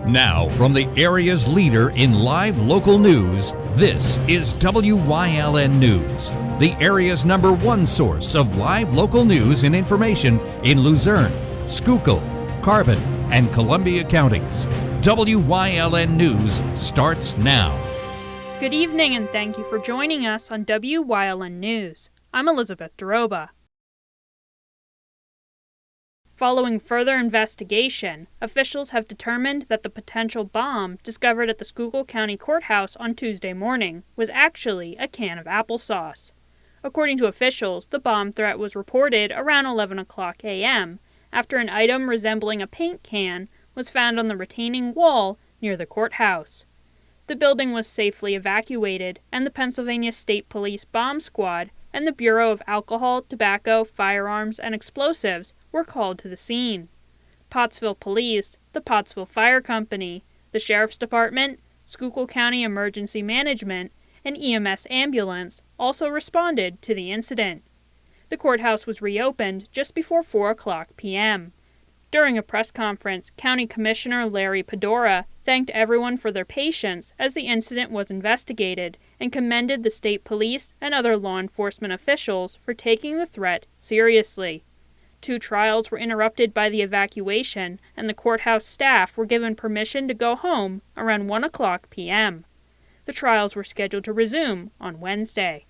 Now, from the area's leader in live local news, this is WYLN News, the area's #1 source of live local news and information in Luzerne, Schuylkill, Carbon, and Columbia counties. WYLN News starts now. Good evening and thank you for joining us on WYLN News. I'm Elizabeth Doroba. Following further investigation, officials have determined that the potential bomb discovered at the Schuylkill County Courthouse on Tuesday morning was actually a can of applesauce. According to officials, the bomb threat was reported around 11 o'clock a.m. after an item resembling a paint can was found on the retaining wall near the courthouse. The building was safely evacuated, and the Pennsylvania State Police Bomb Squad and the Bureau of Alcohol, Tobacco, Firearms, and Explosives were called to the scene. Pottsville Police, the Pottsville Fire Company, the Sheriff's Department, Schuylkill County Emergency Management, and EMS Ambulance also responded to the incident. The courthouse was reopened just before 4 o'clock p.m. During a press conference, County Commissioner Larry Pedora thanked everyone for their patience as the incident was investigated and commended the state police and other law enforcement officials for taking the threat seriously. 2 trials were interrupted by the evacuation, and the courthouse staff were given permission to go home around 1 o'clock p.m. The trials were scheduled to resume on Wednesday.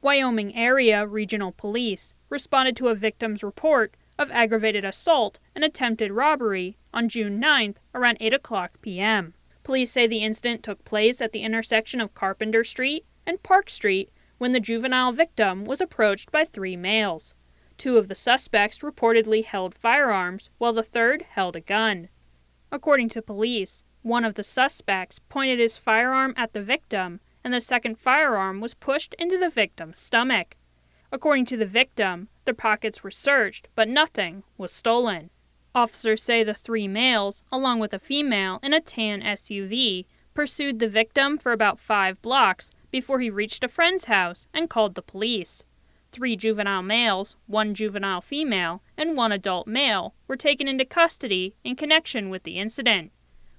Wyoming Area Regional Police responded to a victim's report of aggravated assault and attempted robbery on June 9th around 8 o'clock p.m. Police say the incident took place at the intersection of Carpenter Street and Park Street when the juvenile victim was approached by 3 males. 2 of the suspects reportedly held firearms, while the third held a gun. According to police, one of the suspects pointed his firearm at the victim, and the second firearm was pushed into the victim's stomach. According to the victim, their pockets were searched, but nothing was stolen. Officers say the 3 males, along with a female in a tan SUV, pursued the victim for about 5 blocks before he reached a friend's house and called the police. 3 juvenile males, 1 juvenile female, and 1 adult male were taken into custody in connection with the incident.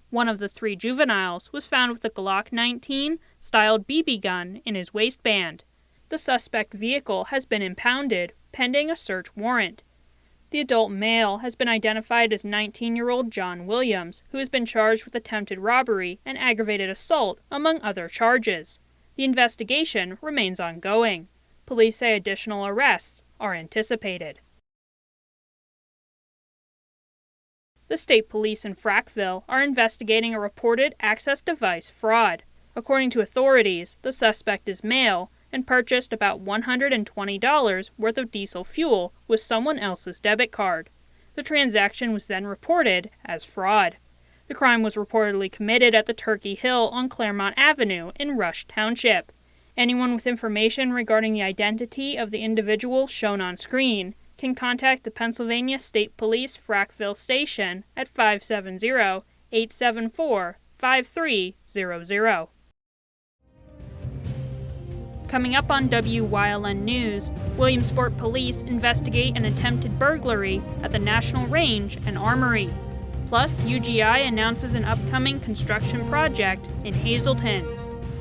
One of the 3 juveniles was found with a Glock 19 styled BB gun in his waistband. The suspect vehicle has been impounded, pending a search warrant. The adult male has been identified as 19-year-old John Williams, who has been charged with attempted robbery and aggravated assault, among other charges. The investigation remains ongoing. Police say additional arrests are anticipated. The state police in Frackville are investigating a reported access device fraud. According to authorities, the suspect is male and purchased about $120 worth of diesel fuel with someone else's debit card. The transaction was then reported as fraud. The crime was reportedly committed at the Turkey Hill on Claremont Avenue in Rush Township. Anyone with information regarding the identity of the individual shown on screen can contact the Pennsylvania State Police Frackville Station at 570-874-5300. Coming up on WYLN News, Williamsport Police investigate an attempted burglary at the National Range and Armory. Plus, UGI announces an upcoming construction project in Hazleton.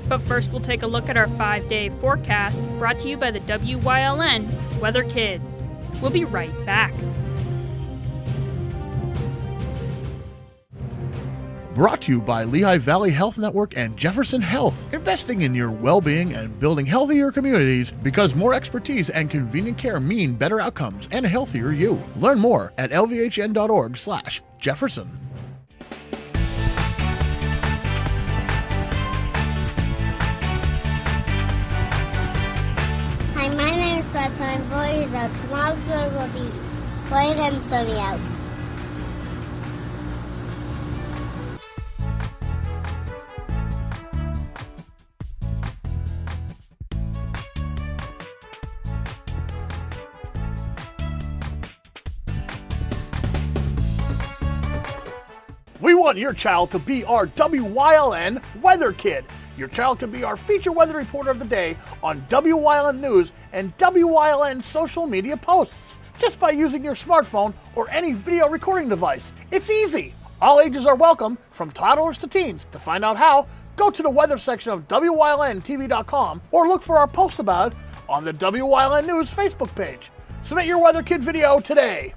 But first, we'll take a look at our 5-day forecast brought to you by the WYLN Weather Kids. We'll be right back. Brought to you by Lehigh Valley Health Network and Jefferson Health. Investing in your well-being and building healthier communities because more expertise and convenient care mean better outcomes and a healthier you. Learn more at lvhn.org/Jefferson. Hi, my name is Wes. I'm 4 years old. Tomorrow will be cold and sunny out. We want your child to be our WYLN Weather Kid. Your child can be our feature weather reporter of the day on WYLN News and WYLN social media posts. just by using your smartphone or any video recording device. It's easy. All ages are welcome, from toddlers to teens. To find out how, go to the weather section of WYLNTV.com or look for our post about it on the WYLN News Facebook page. Submit your Weather Kid video today.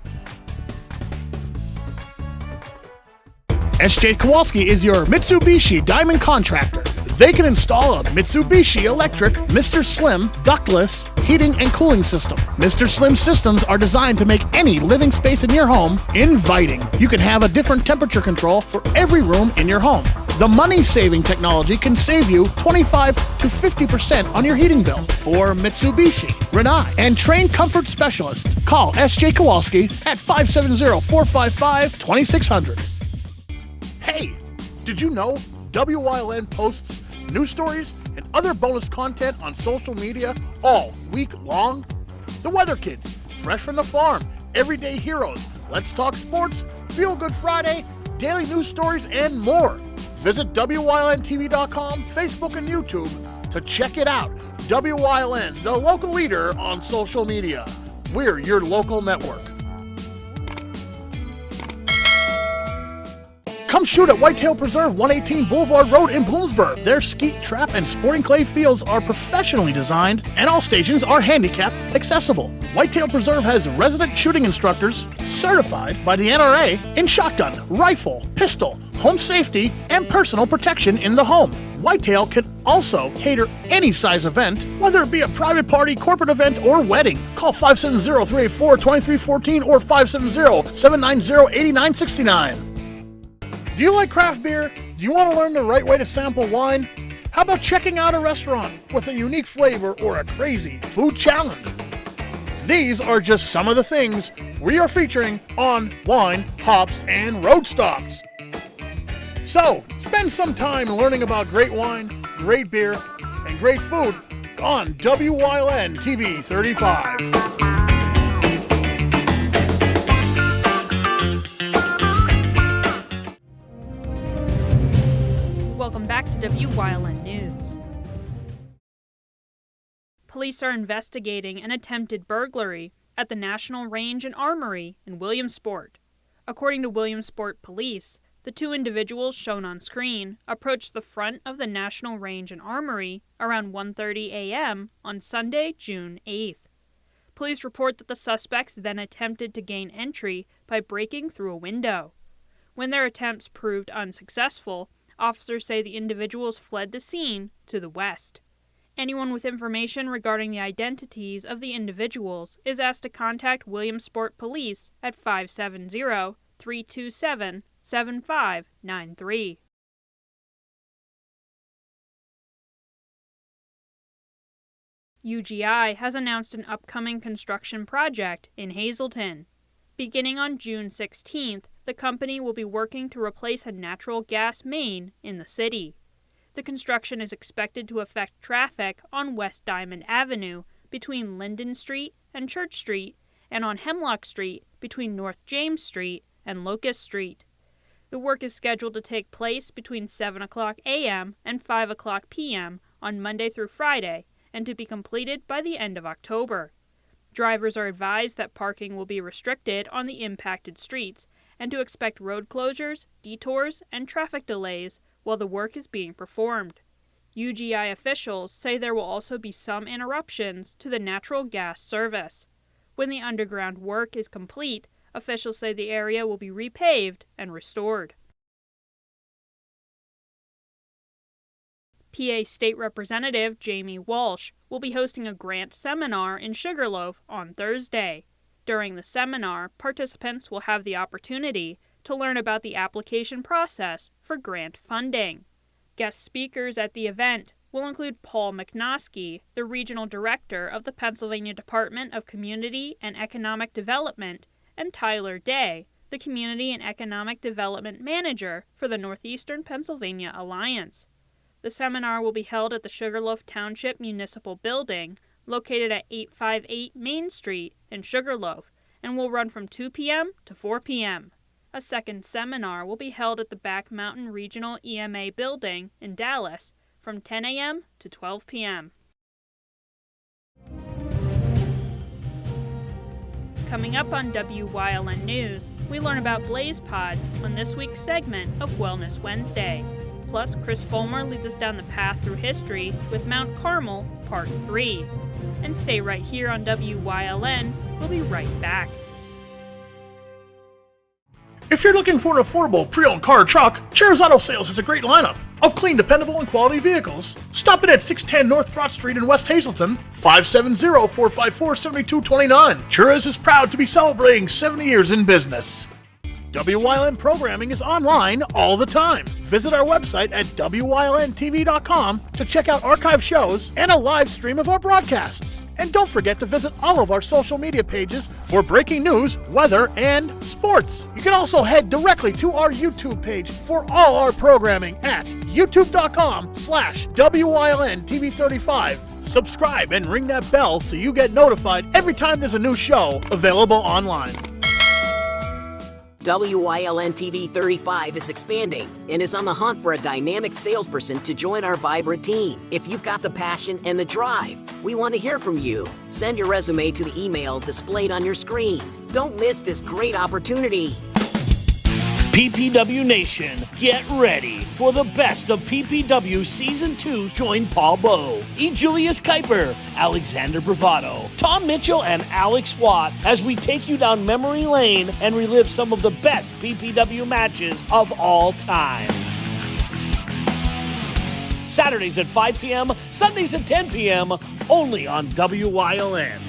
SJ Kowalski is your Mitsubishi Diamond Contractor. They can install a Mitsubishi electric Mr. Slim ductless heating and cooling system. Mr. Slim systems are designed to make any living space in your home inviting. You can have a different temperature control for every room in your home. The money-saving technology can save you 25 to 50% on your heating bill. For Mitsubishi, Rinnai, and trained comfort specialists, call SJ Kowalski at 570-455-2600. Hey, did you know WYLN posts news stories and other bonus content on social media all week long? The Weather Kids, Fresh from the Farm, Everyday Heroes, Let's Talk Sports, Feel Good Friday, daily news stories, and more. Visit WYLNTV.com, Facebook, and YouTube to check it out. WYLN, the local leader on social media. We're your local network. Come shoot at Whitetail Preserve, 118 Boulevard Road in Bloomsburg. Their skeet, trap, and sporting clay fields are professionally designed, and all stations are handicapped accessible. Whitetail Preserve has resident shooting instructors certified by the NRA in shotgun, rifle, pistol, home safety, and personal protection in the home. Whitetail can also cater any size event, whether it be a private party, corporate event, or wedding. Call 570-384-2314 or 570-790-8969. Do you like craft beer? Do you want to learn the right way to sample wine? How about checking out a restaurant with a unique flavor or a crazy food challenge? These are just some of the things we are featuring on Wine, Hops, and Road Stops. So, spend some time learning about great wine, great beer, and great food on WYLN TV 35. Welcome back to WYLN News. Police are investigating an attempted burglary at the National Range and Armory in Williamsport. According to Williamsport Police, the two individuals shown on screen approached the front of the National Range and Armory around 1:30 a.m. on Sunday, June 8th. Police report that the suspects then attempted to gain entry by breaking through a window. When their attempts proved unsuccessful, officers say the individuals fled the scene to the west. Anyone with information regarding the identities of the individuals is asked to contact Williamsport Police at 570-327-7593. UGI has announced an upcoming construction project in Hazleton. Beginning on June 16th, the company will be working to replace a natural gas main in the city. The construction is expected to affect traffic on West Diamond Avenue between Linden Street and Church Street, and on Hemlock Street between North James Street and Locust Street. The work is scheduled to take place between 7 o'clock a.m. and 5 o'clock p.m. on Monday through Friday, and to be completed by the end of October. Drivers are advised that parking will be restricted on the impacted streets and to expect road closures, detours, and traffic delays while the work is being performed. UGI officials say there will also be some interruptions to the natural gas service. When the underground work is complete, officials say the area will be repaved and restored. PA State Representative Jamie Walsh will be hosting a grant seminar in Sugarloaf on Thursday. During the seminar, participants will have the opportunity to learn about the application process for grant funding. Guest speakers at the event will include Paul McNoskey, the Regional Director of the Pennsylvania Department of Community and Economic Development, and Tyler Day, the Community and Economic Development Manager for the Northeastern Pennsylvania Alliance. The seminar will be held at the Sugarloaf Township Municipal Building, located at 858 Main Street in Sugarloaf, and will run from 2 p.m. to 4 p.m. A second seminar will be held at the Back Mountain Regional EMA Building in Dallas from 10 a.m. to 12 p.m. Coming up on WYLN News, we learn about Blaze Pods on this week's segment of Wellness Wednesday. Plus, Chris Fulmer leads us down the path through history with Mount Carmel, Part 3. And stay right here on WYLN. We'll be right back. If you're looking for an affordable pre-owned car or truck, Cher's Auto Sales has a great lineup of clean, dependable, and quality vehicles. Stop in at 610 North Broad Street in West Hazleton, 570-454-7229. Cher's is proud to be celebrating 70 years in business. WYLN programming is online all the time. Visit our website at WYLNTV.com to check out archive shows and a live stream of our broadcasts. And don't forget to visit all of our social media pages for breaking news, weather, and sports. You can also head directly to our YouTube page for all our programming at youtube.com/WYLNTV35. Subscribe and ring that bell so you get notified every time there's a new show available online. WYLN TV 35 is expanding and is on the hunt for a dynamic salesperson to join our vibrant team. If you've got the passion and the drive, we want to hear from you. Send your resume to the email displayed on your screen. Don't miss this great opportunity. PPW Nation, get ready for the best of PPW Season 2. Join Paul Bowe, E. Julius Kuiper, Alexander Bravado, Tom Mitchell, and Alex Watt as we take you down memory lane and relive some of the best PPW matches of all time. Saturdays at 5 p.m., Sundays at 10 p.m., only on WYLN.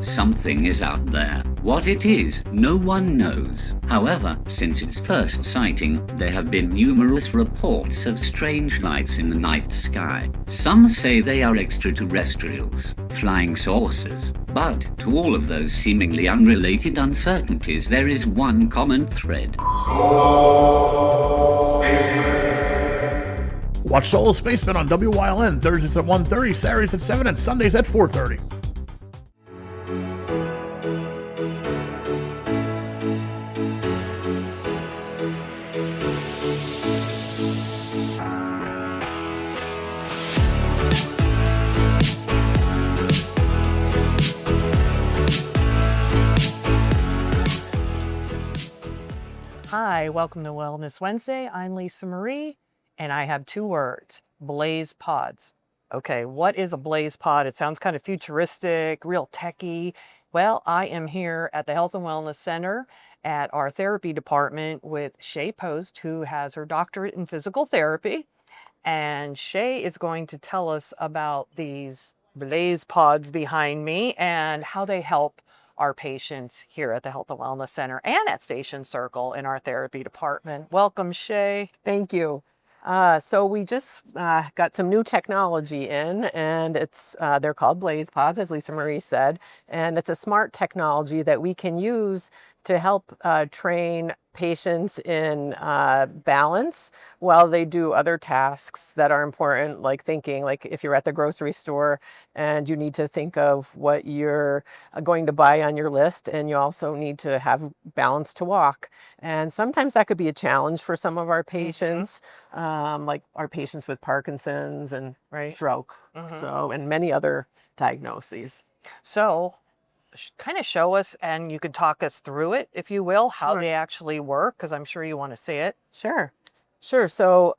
Something is out there. What it is, no one knows. However, since its first sighting, there have been numerous reports of strange lights in the night sky. Some say they are extraterrestrials, flying saucers. But to all of those seemingly unrelated uncertainties, there is one common thread. Solo Spaceman. Watch Solo Spaceman on WYLN Thursdays at 1:30, Saturdays at 7, and Sundays at 4:30. Hi, welcome to Wellness Wednesday. I'm Lisa Marie, and I have two words, Blaze Pods. Okay, what is a Blaze Pod? It sounds kind of futuristic, real techy. Well, I am here at the Health and Wellness Center at our therapy department with Shay Post, who has her doctorate in physical therapy. And Shay is going to tell us about these Blaze Pods behind me and how they help our patients here at the Health and Wellness Center and at Station Circle in our therapy department. Welcome, Shay. Thank you. So we just got some new technology in, and they're called Blaze Pods, as Lisa Marie said, and it's a smart technology that we can use to help train patients in balance while they do other tasks that are important, like thinking, like if you're at the grocery store and you need to think of what you're going to buy on your list, and you also need to have balance to walk. And sometimes that could be a challenge for some of our patients, like our patients with Parkinson's and stroke, and many other diagnoses. So kind of show us, and you could talk us through it, if you will, how they actually work, because I'm sure you want to see it. Sure. So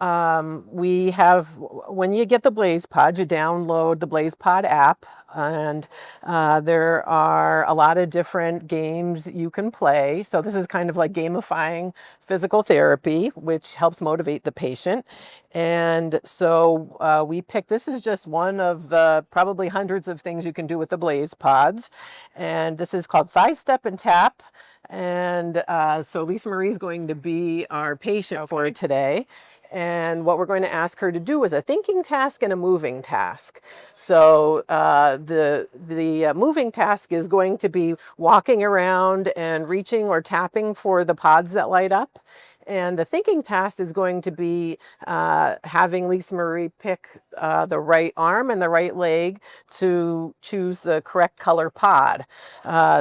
we have, when you get the Blaze Pod, you download the Blaze Pod app, and there are a lot of different games you can play. So this is kind of like gamifying physical therapy, which helps motivate the patient. And so we picked, this is just one of the probably hundreds of things you can do with the Blaze Pods. And this is called Side Step and Tap. And so Lisa Marie is going to be our patient for today. And what we're going to ask her to do is a thinking task and a moving task. So the moving task is going to be walking around and reaching or tapping for the pods that light up. And the thinking task is going to be having Lisa Marie pick the right arm and the right leg to choose the correct color pod.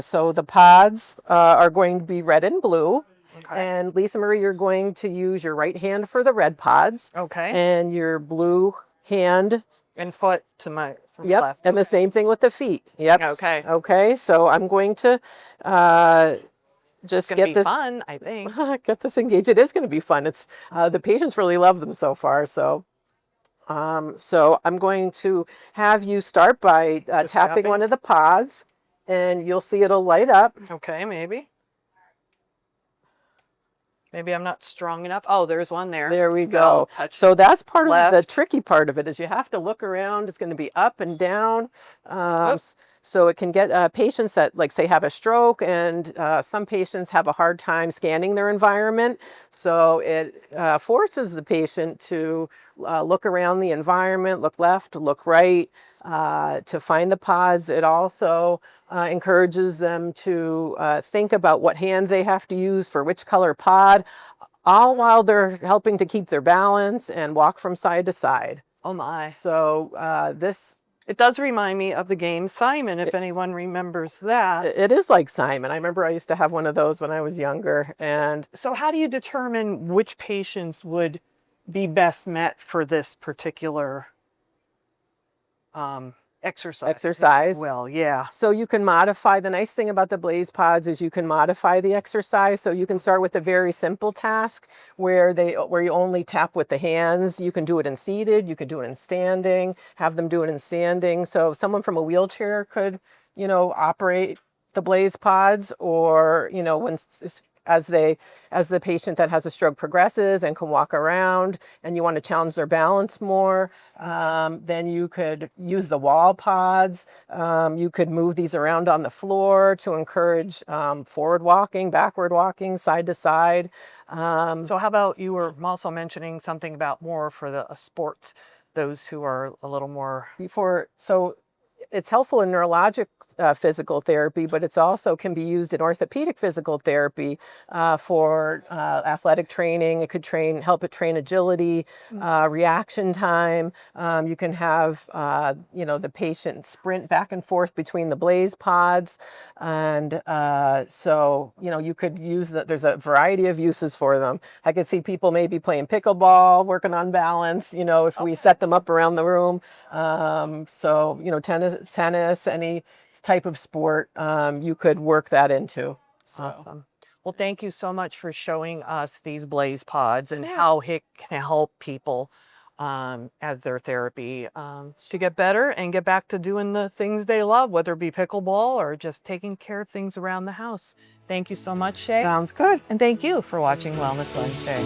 So the pods are going to be red and blue. Okay. And Lisa Marie, you're going to use your right hand for the red pods. Okay. And your blue hand And foot to my Yep, left. and the same thing with the feet. Yep. Okay. Okay, so I'm going to just It's gonna get be this fun, I think. get this engaged. It is going to be fun. It's the patients really love them so far. So, so I'm going to have you start by tapping one of the pods, and you'll see it'll light up. Okay, maybe. Maybe I'm not strong enough. Oh, there's one there. There we So go. touch So that's part of the left. tricky part of it is you have to look around. It's going to be up and down. So it can get patients that, like, say, have a stroke, and some patients have a hard time scanning their environment. So it forces the patient to look around the environment, look left, look right, to find the pods. It also encourages them to think about what hand they have to use for which color pod, all while they're helping to keep their balance and walk from side to side. Oh my. So It does remind me of the game Simon, if anyone remembers that. it is like Simon. I remember I used to have one of those when I was younger. And So how do you determine which patients would be best met for this particular exercise? Well, yeah. so you can modify. The nice thing about the Blaze Pods is you can modify the exercise. So you can start with a very simple task where you only tap with the hands. You can do it in seated, you can do it in standing, have them do it in standing. So someone from a wheelchair could, operate the Blaze Pods, or, as the patient that has a stroke progresses and can walk around and you want to challenge their balance more, then you could use the wall pods. You could move these around on the floor to encourage forward walking, backward walking, side to side. So how about, you were also mentioning something about more for the sports, those who are a little more... So it's helpful in neurologic physical therapy, but it's also can be used in orthopedic physical therapy for athletic training. It could help it train agility, reaction time. You can have, the patient sprint back and forth between the Blaze Pods. And so, you could use there's a variety of uses for them. I could see people maybe playing pickleball, working on balance, if we set them up around the room. So, tennis, any type of sport, you could work that into. So. Awesome. Well, thank you so much for showing us these Blaze Pods and how it can help people as their therapy to get better and get back to doing the things they love, whether it be pickleball or just taking care of things around the house. Thank you so much, Shay. Sounds good. And thank you for watching Wellness Wednesday.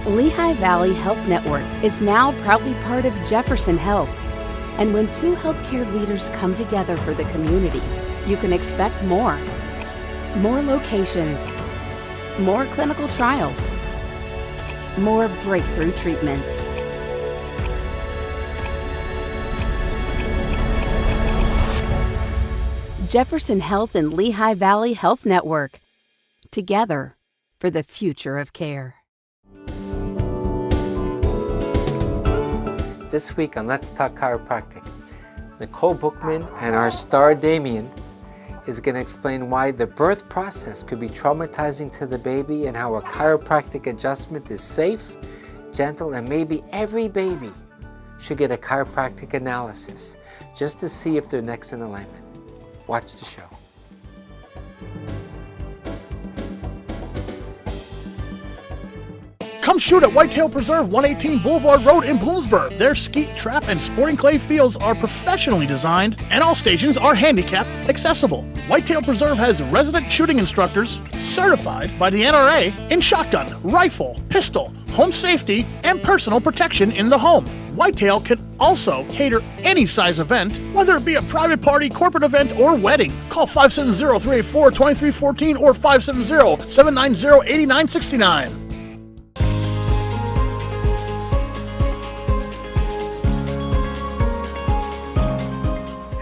Lehigh Valley Health Network is now proudly part of Jefferson Health. And when two healthcare leaders come together for the community, you can expect more. More locations, more clinical trials, more breakthrough treatments. Jefferson Health and Lehigh Valley Health Network, together for the future of care. This week on Let's Talk Chiropractic, Nicole Bookman and our star Damien is going to explain why the birth process could be traumatizing to the baby and how a chiropractic adjustment is safe, gentle, and maybe every baby should get a chiropractic analysis just to see if their neck's in alignment. Watch the show. Come shoot at Whitetail Preserve, 118 Boulevard Road in Bloomsburg. Their skeet, trap, and sporting clay fields are professionally designed, and all stations are handicapped accessible. Whitetail Preserve has resident shooting instructors certified by the NRA in shotgun, rifle, pistol, home safety, and personal protection in the home. Whitetail can also cater any size event, whether it be a private party, corporate event, or wedding. Call 570-384-2314 or 570-790-8969.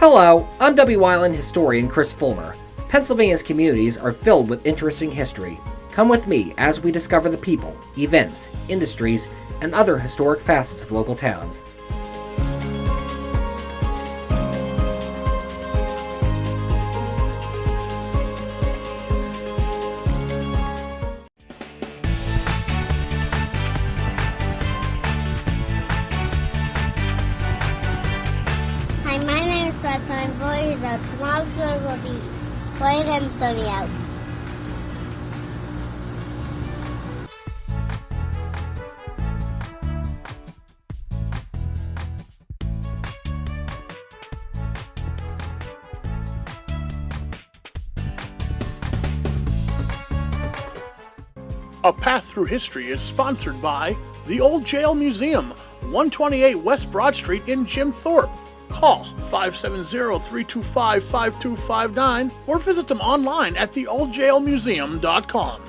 Hello, I'm Wyln historian Chris Fulmer. Pennsylvania's communities are filled with interesting history. Come with me as we discover the people, events, industries, and other historic facets of local towns. tomorrow's going to be cloudy and sunny out. A Path Through History is sponsored by the Old Jail Museum, 128 West Broad Street in Jim Thorpe. Call 570-325-5259 or visit them online at theoldjailmuseum.com.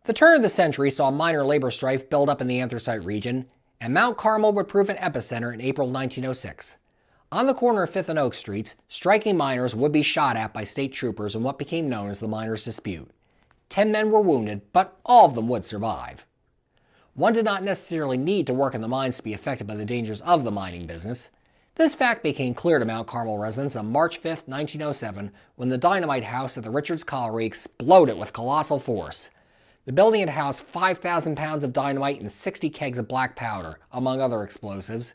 The turn of the century saw minor labor strife build up in the anthracite region, and Mount Carmel would prove an epicenter in April 1906. On the corner of 5th and Oak Streets, striking miners would be shot at by state troopers in what became known as the Miners' Dispute. 10 men were wounded, but all of them would survive. One did not necessarily need to work in the mines to be affected by the dangers of the mining business. This fact became clear to Mount Carmel residents on March 5, 1907, when the dynamite house at the Richards Colliery exploded with colossal force. The building had housed 5,000 pounds of dynamite and 60 kegs of black powder, among other explosives.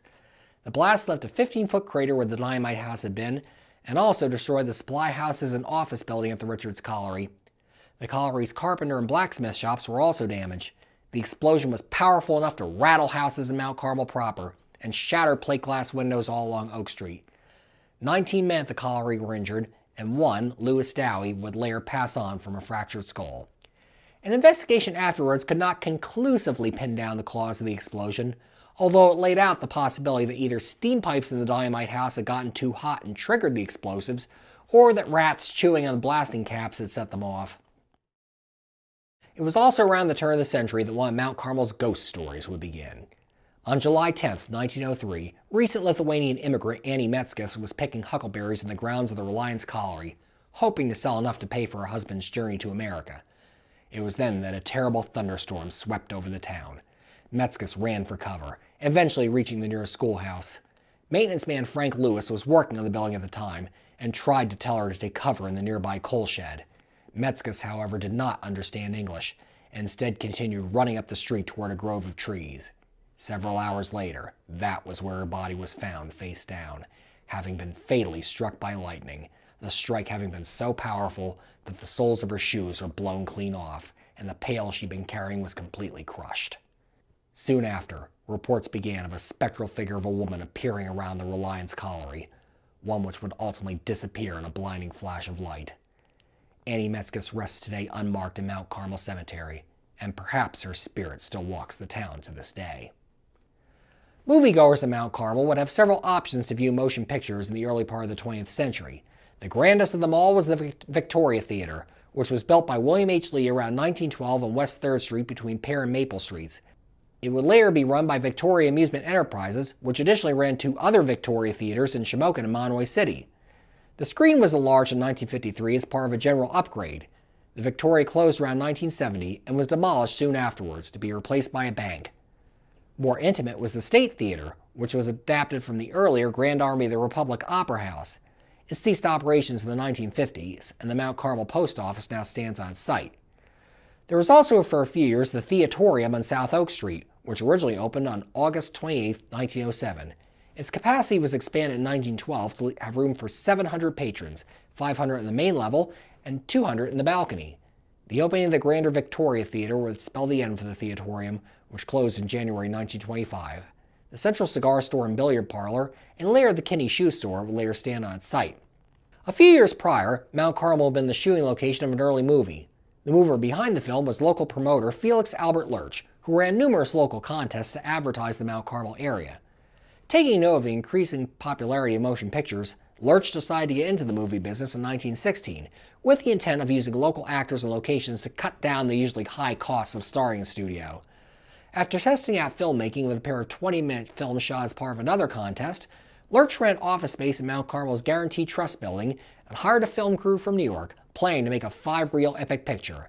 The blast left a 15-foot crater where the dynamite house had been, and also destroyed the supply houses and office building at the Richards Colliery. The colliery's carpenter and blacksmith shops were also damaged. The explosion was powerful enough to rattle houses in Mount Carmel proper, and shatter plate glass windows all along Oak Street. 19 men at the colliery were injured, and one, Louis Dowie, would later pass on from a fractured skull. An investigation afterwards could not conclusively pin down the cause of the explosion, although it laid out the possibility that either steam pipes in the dynamite house had gotten too hot and triggered the explosives, or that rats chewing on the blasting caps had set them off. It was also around the turn of the century that one of Mount Carmel's ghost stories would begin. On July 10, 1903, recent Lithuanian immigrant Annie Metskis was picking huckleberries in the grounds of the Reliance Colliery, hoping to sell enough to pay for her husband's journey to America. It was then that a terrible thunderstorm swept over the town. Metskis ran for cover, eventually reaching the nearest schoolhouse. Maintenance man Frank Lewis was working on the building at the time and tried to tell her to take cover in the nearby coal shed. Metskis, however, did not understand English and instead continued running up the street toward a grove of trees. Several hours later, that was where her body was found face down, having been fatally struck by lightning, the strike having been so powerful that the soles of her shoes were blown clean off, and the pail she'd been carrying was completely crushed. Soon after, reports began of a spectral figure of a woman appearing around the Reliance Colliery, one which would ultimately disappear in a blinding flash of light. Annie Metskis rests today unmarked in Mount Carmel Cemetery, and perhaps her spirit still walks the town to this day. Moviegoers at Mount Carmel would have several options to view motion pictures in the early part of the 20th century. The grandest of them all was the Victoria Theater, which was built by William H. Lee around 1912 on West 3rd Street between Pear and Maple Streets. It would later be run by Victoria Amusement Enterprises, which additionally ran 2 other Victoria theaters in Shamokin and Monterey City. The screen was enlarged in 1953 as part of a general upgrade. The Victoria closed around 1970 and was demolished soon afterwards to be replaced by a bank. More intimate was the State Theater, which was adapted from the earlier Grand Army of the Republic Opera House. It ceased operations in the 1950s, and the Mount Carmel Post Office now stands on site. There was also for a few years the Theatorium on South Oak Street, which originally opened on August 28, 1907. Its capacity was expanded in 1912 to have room for 700 patrons, 500 in the main level and 200 in the balcony. The opening of the grander Victoria Theater would spell the end for the Theatorium, which closed in January 1925. The Central Cigar Store and Billiard Parlor, and later the Kinney Shoe Store would later stand on site. A few years prior, Mount Carmel had been the shooting location of an early movie. The mover behind the film was local promoter Felix Albert Lurch, who ran numerous local contests to advertise the Mount Carmel area. Taking note of the increasing popularity of motion pictures, Lurch decided to get into the movie business in 1916, with the intent of using local actors and locations to cut down the usually high costs of starring in studio. After testing out filmmaking with a pair of 20-minute films shot as part of another contest, Lurch ran office space in Mount Carmel's Guaranty Trust Building and hired a film crew from New York, planning to make a 5-reel epic picture.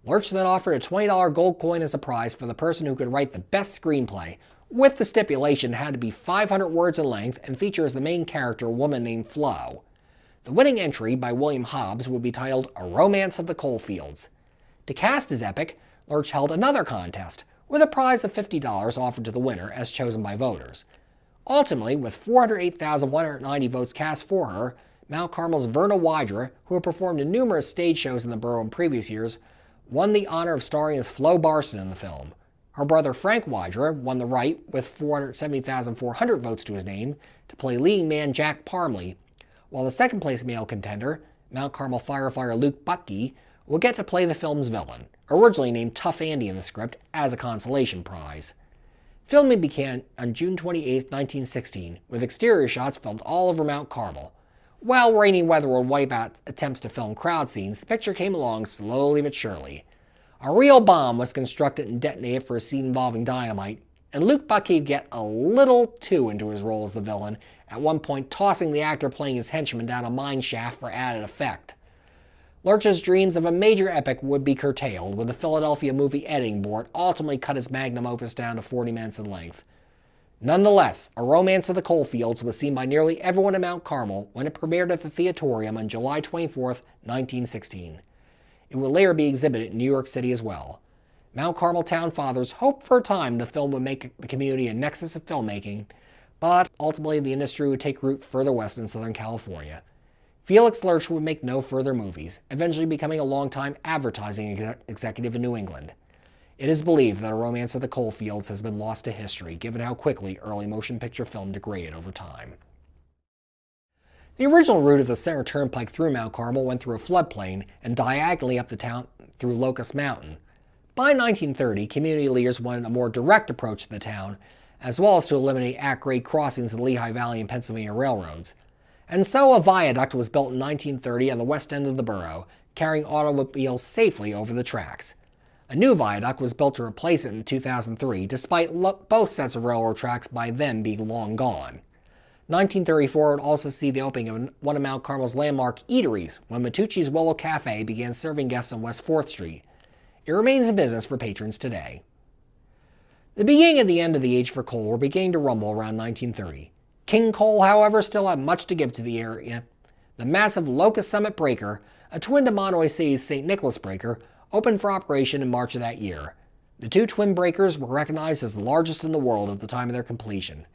Lurch then offered a $20 gold coin as a prize for the person who could write the best screenplay, with the stipulation it had to be 500 words in length and feature as the main character a woman named Flo. The winning entry by William Hobbs would be titled A Romance of the Coalfields. To cast his epic, Lurch held another contest, with a prize of $50 offered to the winner as chosen by voters. Ultimately, with 408,190 votes cast for her, Mount Carmel's Verna Wydra, who had performed in numerous stage shows in the borough in previous years, won the honor of starring as Flo Barson in the film. Her brother Frank Wydra won the right, with 470,400 votes to his name, to play leading man Jack Parmley, while the second-place male contender, Mount Carmel firefighter Luke Bucky, will get to play the film's villain, originally named Tough Andy in the script, as a consolation prize. Filming began on June 28, 1916, with exterior shots filmed all over Mount Carmel. While rainy weather would wipe out attempts to film crowd scenes, the picture came along slowly but surely. A real bomb was constructed and detonated for a scene involving dynamite, and Luke Bucky would get a little too into his role as the villain, at one point tossing the actor playing his henchman down a mine shaft for added effect. Lurch's dreams of a major epic would be curtailed when the Philadelphia Movie Editing Board ultimately cut his magnum opus down to 40 minutes in length. Nonetheless, A Romance of the Coalfields was seen by nearly everyone in Mount Carmel when it premiered at the Theatorium on July 24, 1916. It would later be exhibited in New York City as well. Mount Carmel town fathers hoped for a time the film would make the community a nexus of filmmaking, but ultimately the industry would take root further west in Southern California. Felix Lurch would make no further movies, eventually becoming a longtime advertising executive in New England. It is believed that A Romance of the Coalfields has been lost to history, given how quickly early motion picture film degraded over time. The original route of the Center Turnpike through Mount Carmel went through a floodplain and diagonally up the town through Locust Mountain. By 1930, community leaders wanted a more direct approach to the town, as well as to eliminate at-grade crossings of the Lehigh Valley and Pennsylvania railroads. And so a viaduct was built in 1930 on the west end of the borough, carrying automobiles safely over the tracks. A new viaduct was built to replace it in 2003, despite both sets of railroad tracks by then being long gone. 1934 would also see the opening of one of Mount Carmel's landmark eateries when Matucci's Willow Cafe began serving guests on West 4th Street. It remains in business for patrons today. The beginning and the end of the age for coal were beginning to rumble around 1930. King Coal, however, still had much to give to the area. The massive Locust Summit breaker, a twin to Monterey City's St. Nicholas breaker, opened for operation in March of that year. The two twin breakers were recognized as the largest in the world at the time of their completion.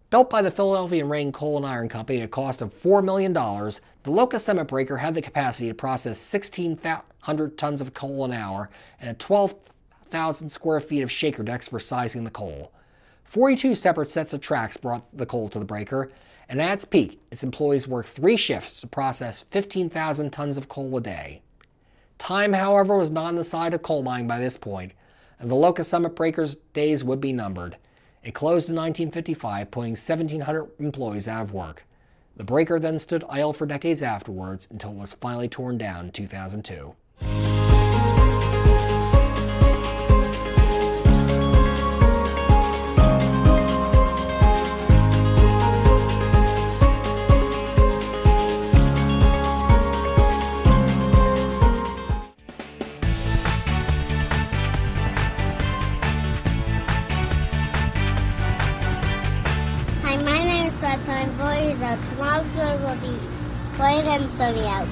Built by the Philadelphia and Rain Coal and Iron Company at a cost of $4 million, the Locust Summit breaker had the capacity to process 1,600 tons of coal an hour and 12,000 square feet of shaker decks for sizing the coal. 42 separate sets of tracks brought the coal to the breaker, and at its peak, its employees worked 3 shifts to process 15,000 tons of coal a day. Time, however, was not on the side of coal mining by this point, and the Locust Summit breaker's days would be numbered. It closed in 1955, putting 1,700 employees out of work. The breaker then stood idle for decades afterwards until it was finally torn down in 2002. Tomorrow's good will be bright and sunny out.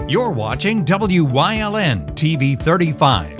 You're watching WYLN TV 35,